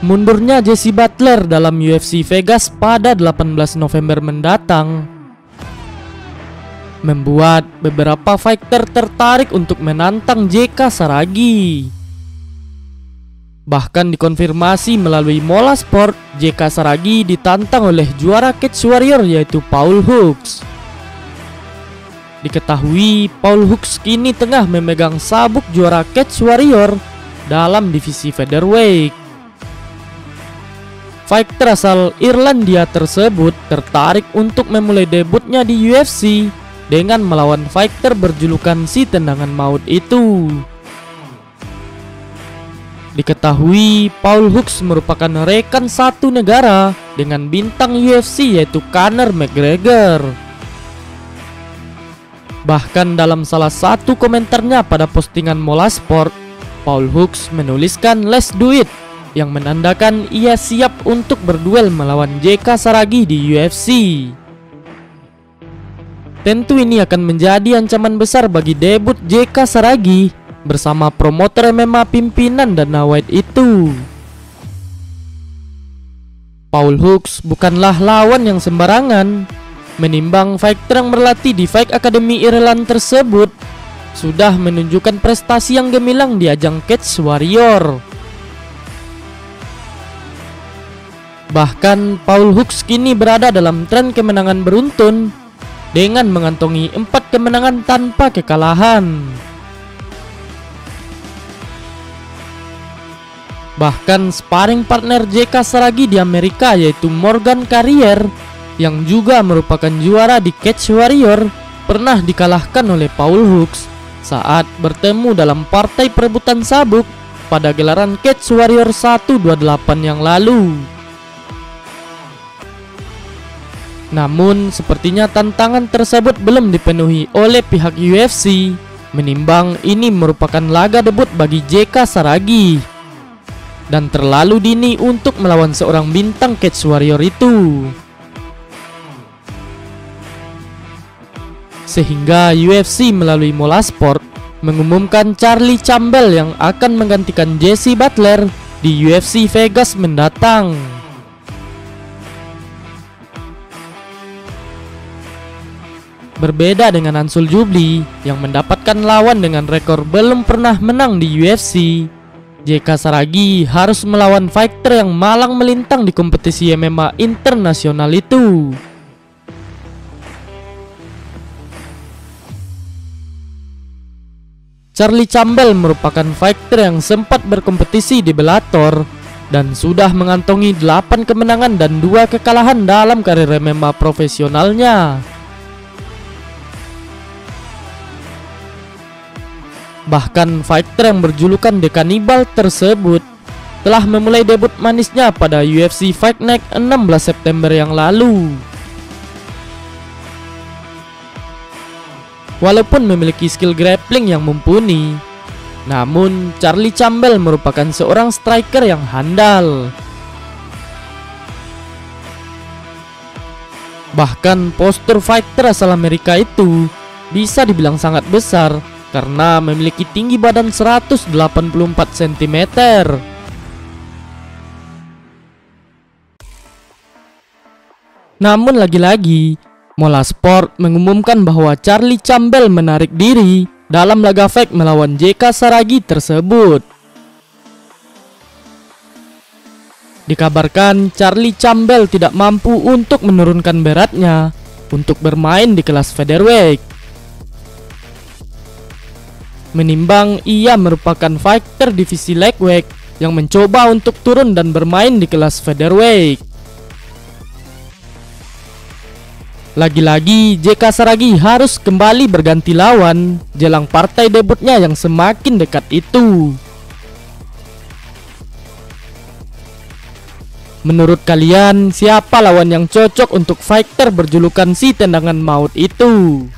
mundurnya Jesse Butler dalam UFC Vegas pada 18 November mendatang membuat beberapa fighter tertarik untuk menantang JK Saragi. Bahkan dikonfirmasi melalui Mola Sport, JK Saragi ditantang oleh juara Cage Warrior yaitu Paul Hooks. Diketahui Paul Hooks kini tengah memegang sabuk juara Cage Warrior dalam divisi featherweight. Fighter asal Irlandia tersebut tertarik untuk memulai debutnya di UFC dengan melawan fighter berjulukan si tendangan maut itu. Diketahui Paul Hooks merupakan rekan satu negara dengan bintang UFC yaitu Conor McGregor. Bahkan dalam salah satu komentarnya pada postingan Mola Sport, Paul Hooks menuliskan "Let's do it", yang menandakan ia siap untuk berduel melawan JK Saragi di UFC. Tentu ini akan menjadi ancaman besar bagi debut JK Saragi bersama promotor MMA pimpinan Dana White itu. Paul Hooks bukanlah lawan yang sembarangan. Menimbang fighter yang berlatih di Fight Academy Ireland tersebut sudah menunjukkan prestasi yang gemilang di ajang Cage Warrior. Bahkan Paul Hooks kini berada dalam tren kemenangan beruntun dengan mengantongi 4 kemenangan tanpa kekalahan. Bahkan sparring partner JK Saragi di Amerika yaitu Morgan Carrier yang juga merupakan juara di Cage Warrior pernah dikalahkan oleh Paul Hooks saat bertemu dalam partai perebutan sabuk pada gelaran Cage Warrior 128 yang lalu. Namun sepertinya tantangan tersebut belum dipenuhi oleh pihak UFC, menimbang ini merupakan laga debut bagi JK Saragi dan terlalu dini untuk melawan seorang bintang Cage Warrior itu. Sehingga UFC melalui Mola Sport mengumumkan Charlie Campbell yang akan menggantikan Jesse Butler di UFC Vegas mendatang. Berbeda dengan Ansul Jubli yang mendapatkan lawan dengan rekor belum pernah menang di UFC, JK Saragi harus melawan fighter yang malang melintang di kompetisi MMA internasional itu. Charlie Campbell merupakan fighter yang sempat berkompetisi di Bellator dan sudah mengantongi 8 kemenangan dan 2 kekalahan dalam karir MMA profesionalnya. Bahkan fighter yang berjulukan The Cannibal tersebut telah memulai debut manisnya pada UFC Fight Night 16 September yang lalu. Walaupun memiliki skill grappling yang mumpuni, namun Charlie Campbell merupakan seorang striker yang handal. Bahkan postur fighter asal Amerika itu bisa dibilang sangat besar karena memiliki tinggi badan 184 cm. Namun lagi-lagi Mola Sport mengumumkan bahwa Charlie Campbell menarik diri dalam laga fight melawan JK Saragi tersebut. Dikabarkan Charlie Campbell tidak mampu untuk menurunkan beratnya untuk bermain di kelas featherweight. Menimbang ia merupakan fighter divisi lightweight yang mencoba untuk turun dan bermain di kelas featherweight. Lagi-lagi JK Saragi harus kembali berganti lawan jelang partai debutnya yang semakin dekat itu. Menurut kalian, siapa lawan yang cocok untuk fighter berjulukan si tendangan maut itu?